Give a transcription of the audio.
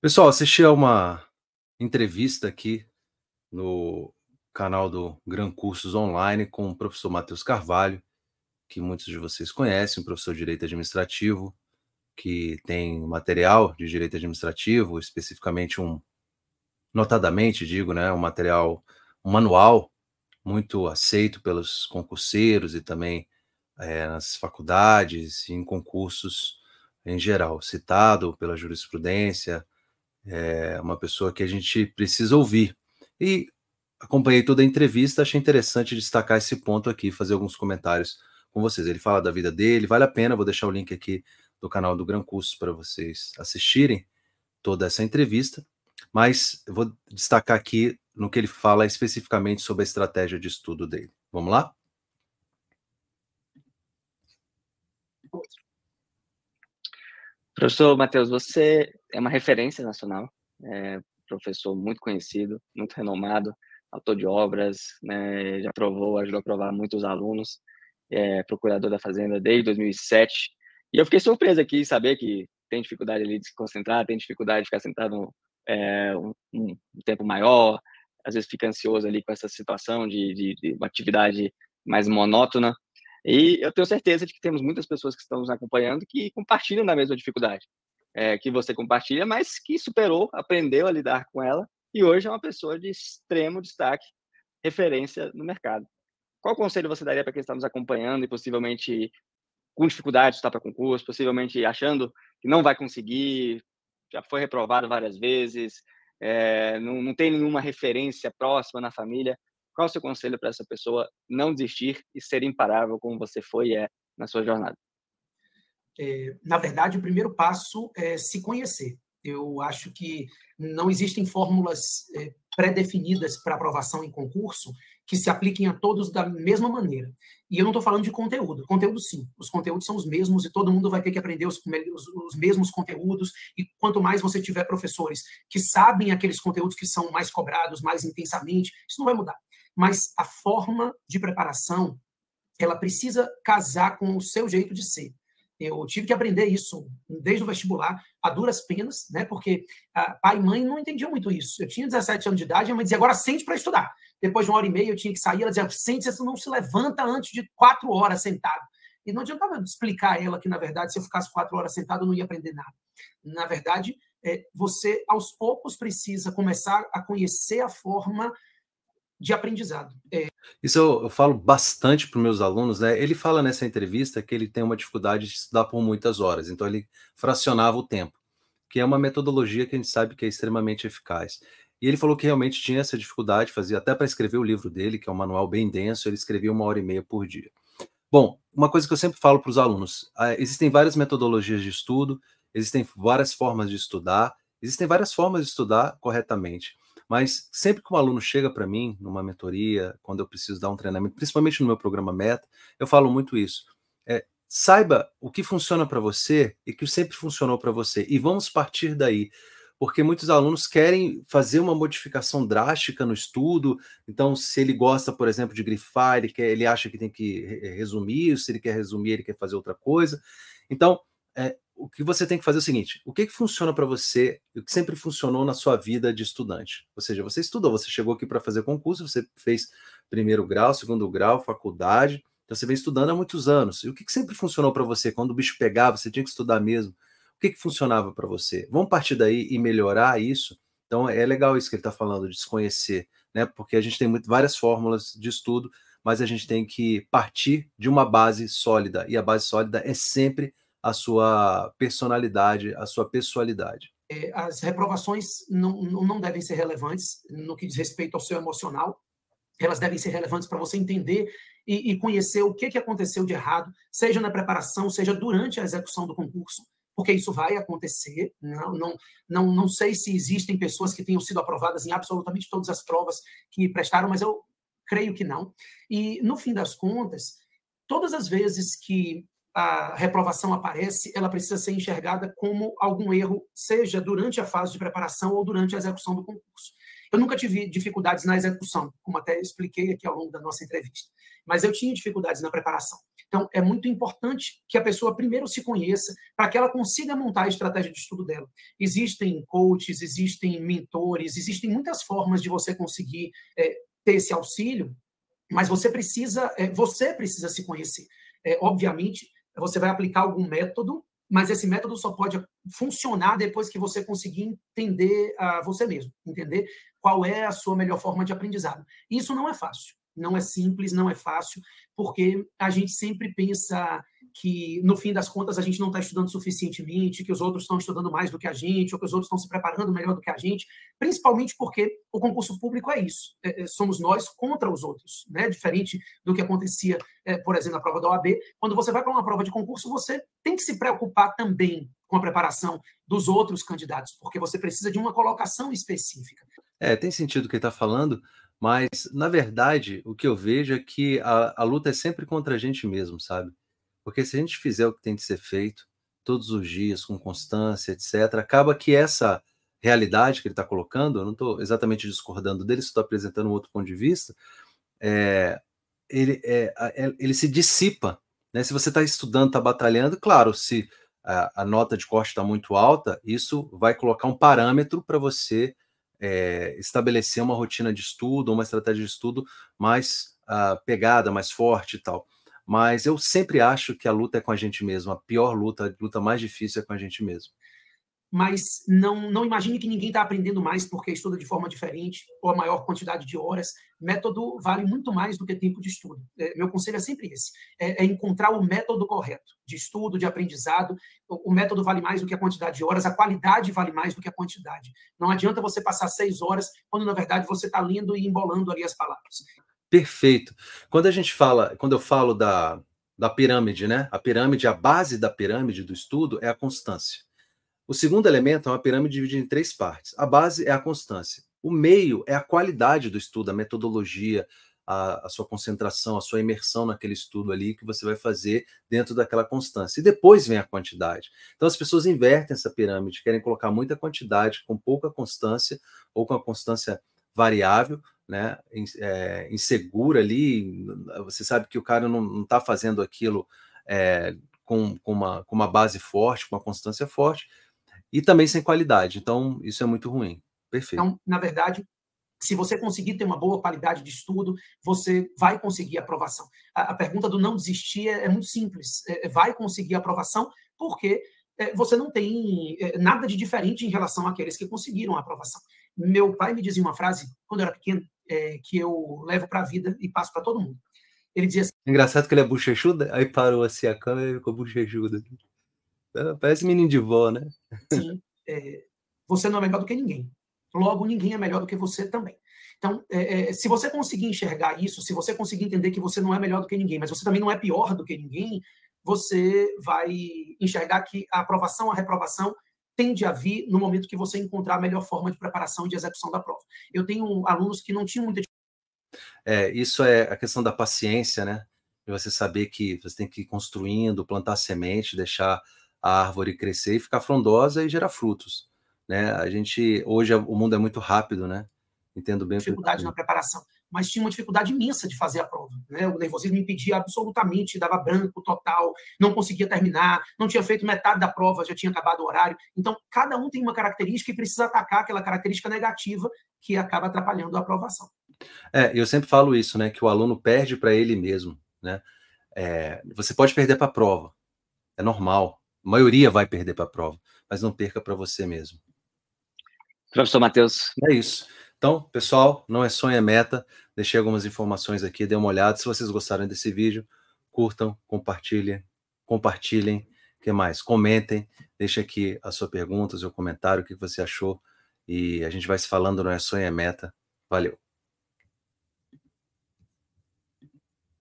Pessoal, assisti a uma entrevista aqui no canal do Gran Cursos Online com o professor Matheus Carvalho, que muitos de vocês conhecem, um professor de Direito Administrativo, que tem material de Direito Administrativo, especificamente notadamente digo, né, um manual muito aceito pelos concurseiros e também nas faculdades e em concursos em geral, citado pela jurisprudência. É uma pessoa que a gente precisa ouvir. E acompanhei toda a entrevista, achei interessante destacar esse ponto aqui, fazer alguns comentários com vocês. Ele fala da vida dele, vale a pena, vou deixar o link aqui do canal do Gran Cursos para vocês assistirem toda essa entrevista, mas eu vou destacar aqui no que ele fala especificamente sobre a estratégia de estudo dele. Vamos lá? Professor Matheus, você é uma referência nacional, professor muito conhecido, muito renomado, autor de obras, né, ajudou a aprovar muitos alunos, procurador da Fazenda desde 2007. E eu fiquei surpreso aqui em saber que tem dificuldade ali de se concentrar, tem dificuldade de ficar sentado um tempo maior, às vezes fica ansioso ali com essa situação de uma atividade mais monótona. E eu tenho certeza de que temos muitas pessoas que estão nos acompanhando que compartilham da mesma dificuldade que você compartilha, mas que superou, aprendeu a lidar com ela e hoje é uma pessoa de extremo destaque, referência no mercado. Qual conselho você daria para quem está nos acompanhando e possivelmente com dificuldade de estudar para concurso, possivelmente achando que não vai conseguir, já foi reprovado várias vezes, não tem nenhuma referência próxima na família? Qual o seu conselho para essa pessoa não desistir e ser imparável como você foi e é na sua jornada? Na verdade, o primeiro passo é se conhecer. Eu acho que não existem fórmulas pré-definidas para aprovação em concurso que se apliquem a todos da mesma maneira. E eu não estou falando de conteúdo. Conteúdo, sim. Os conteúdos são os mesmos e todo mundo vai ter que aprender os mesmos conteúdos. E quanto mais você tiver professores que sabem aqueles conteúdos que são mais cobrados, mais intensamente, isso não vai mudar. Mas a forma de preparação, ela precisa casar com o seu jeito de ser. Eu tive que aprender isso desde o vestibular, a duras penas, né? Porque pai e mãe não entendiam muito isso. Eu tinha 17 anos de idade, a mãe dizia, agora sente para estudar. Depois de 1h30 eu tinha que sair, ela dizia, sente, você não se levanta antes de 4 horas sentado. E não adiantava explicar a ela que, na verdade, se eu ficasse 4 horas sentado, eu não ia aprender nada. Na verdade, você, aos poucos, precisa começar a conhecer a forma de aprendizado. Isso eu falo bastante para os meus alunos, né? Ele fala nessa entrevista que ele tem uma dificuldade de estudar por muitas horas, então ele fracionava o tempo, que é uma metodologia que a gente sabe que é extremamente eficaz. E ele falou que realmente tinha essa dificuldade, fazia até para escrever o livro dele, que é um manual bem denso, ele escrevia 1h30 por dia. Bom, uma coisa que eu sempre falo para os alunos, existem várias metodologias de estudo, existem várias formas de estudar, existem várias formas de estudar corretamente. Mas sempre que um aluno chega para mim, numa mentoria, quando eu preciso dar um treinamento, principalmente no meu programa Meta, eu falo muito isso. Saiba o que funciona para você e que sempre funcionou para você. E vamos partir daí. Porque muitos alunos querem fazer uma modificação drástica no estudo. Então, se ele gosta, por exemplo, de grifar, ele acha que tem que resumir, se ele quer resumir, ele quer fazer outra coisa. Então, o que você tem que fazer é o seguinte, o que funciona para você, o que sempre funcionou na sua vida de estudante? Ou seja, você estudou, você chegou aqui para fazer concurso, você fez 1º grau, 2º grau, faculdade, então você vem estudando há muitos anos. E o que sempre funcionou para você? Quando o bicho pegava, você tinha que estudar mesmo. O que funcionava para você? Vamos partir daí e melhorar isso? Então é legal isso que ele está falando, de se conhecer, né? Porque a gente tem várias fórmulas de estudo, mas a gente tem que partir de uma base sólida, e a base sólida é sempre a sua personalidade, a sua pessoalidade. As reprovações não devem ser relevantes no que diz respeito ao seu emocional, elas devem ser relevantes para você entender e conhecer o que aconteceu de errado, seja na preparação, seja durante a execução do concurso, porque isso vai acontecer. Não sei se existem pessoas que tenham sido aprovadas em absolutamente todas as provas que prestaram, mas eu creio que não. E, no fim das contas, todas as vezes que a reprovação aparece, ela precisa ser enxergada como algum erro, seja durante a fase de preparação ou durante a execução do concurso. Eu nunca tive dificuldades na execução, como até expliquei aqui ao longo da nossa entrevista, mas eu tinha dificuldades na preparação. Então, é muito importante que a pessoa primeiro se conheça para que ela consiga montar a estratégia de estudo dela. Existem coaches, existem mentores, existem muitas formas de você conseguir ter esse auxílio, mas você precisa se conhecer. Obviamente, você vai aplicar algum método, mas esse método só pode funcionar depois que você conseguir entender você mesmo, entender qual é a sua melhor forma de aprendizado. Isso não é fácil, não é simples, não é fácil, porque a gente sempre pensa que, no fim das contas, a gente não está estudando suficientemente, que os outros estão estudando mais do que a gente, ou que os outros estão se preparando melhor do que a gente, principalmente porque o concurso público é isso, somos nós contra os outros, né? Diferente do que acontecia, por exemplo, na prova da OAB. Quando você vai para uma prova de concurso, você tem que se preocupar também com a preparação dos outros candidatos, porque você precisa de uma colocação específica. Tem sentido o que ele está falando, mas, na verdade, o que eu vejo é que a luta é sempre contra a gente mesmo, sabe? Porque se a gente fizer o que tem de ser feito, todos os dias, com constância, etc., acaba que essa realidade que ele está colocando, eu não estou exatamente discordando dele, estou apresentando um outro ponto de vista, ele se dissipa, né? Se você está estudando, está batalhando, claro, se a nota de corte está muito alta, isso vai colocar um parâmetro para você estabelecer uma rotina de estudo, uma estratégia de estudo mais pegada, mais forte e tal. Mas eu sempre acho que a luta é com a gente mesmo, a pior luta, a luta mais difícil é com a gente mesmo. Mas não imagine que ninguém está aprendendo mais porque estuda de forma diferente ou a maior quantidade de horas. Método vale muito mais do que tempo de estudo. Meu conselho é sempre esse, é encontrar o método correto de estudo, de aprendizado. O método vale mais do que a quantidade de horas, a qualidade vale mais do que a quantidade. Não adianta você passar 6 horas quando, na verdade, você está lendo e embolando ali as palavras. Perfeito. Quando eu falo da pirâmide, né? A base da pirâmide do estudo é a constância. O segundo elemento é uma pirâmide dividida em 3 partes. A base é a constância. O meio é a qualidade do estudo, a metodologia, a sua concentração, a sua imersão naquele estudo ali que você vai fazer dentro daquela constância. E depois vem a quantidade. Então as pessoas invertem essa pirâmide, querem colocar muita quantidade com pouca constância ou com a constância variável, né, insegura ali. Você sabe que o cara não está fazendo aquilo com uma base forte, com uma constância forte, e também sem qualidade. Então, isso é muito ruim. Perfeito. Então, na verdade, se você conseguir ter uma boa qualidade de estudo, você vai conseguir aprovação. A pergunta do não desistir é muito simples. Vai conseguir aprovação porque você não tem nada de diferente em relação àqueles que conseguiram a aprovação. Meu pai me dizia uma frase, quando eu era pequeno, que eu levo para a vida e passo para todo mundo. Ele dizia assim... Engraçado que ele é bochechudo, aí parou assim a câmera e ficou bochechudo. Parece menino de vó, né? Sim, você não é melhor do que ninguém. Logo, ninguém é melhor do que você também. Então, se você conseguir enxergar isso, se você conseguir entender que você não é melhor do que ninguém, mas você também não é pior do que ninguém, você vai enxergar que a aprovação, a reprovação tende a vir no momento que você encontrar a melhor forma de preparação e de execução da prova. Eu tenho alunos que não tinham muita... Isso é a questão da paciência, né? De você saber que você tem que ir construindo, plantar semente, deixar a árvore crescer e ficar frondosa e gerar frutos, né? Hoje o mundo é muito rápido, né? Entendo bem. Dificuldade na preparação, mas tinha uma dificuldade imensa de fazer a prova, né? O nervosismo me impedia absolutamente, dava branco total, não conseguia terminar, não tinha feito metade da prova, já tinha acabado o horário. Então, cada um tem uma característica e precisa atacar aquela característica negativa que acaba atrapalhando a aprovação. Eu sempre falo isso, né? Que o aluno perde para ele mesmo, né? Você pode perder para a prova, é normal. A maioria vai perder para a prova, mas não perca para você mesmo. Professor Matheus. É isso. Então, pessoal, não é sonho, é meta. Deixei algumas informações aqui, dê uma olhada. Se vocês gostaram desse vídeo, curtam, compartilhem. O que mais? Comentem, deixe aqui a sua pergunta, o seu comentário, o que você achou. E a gente vai se falando, não é sonho, é meta. Valeu.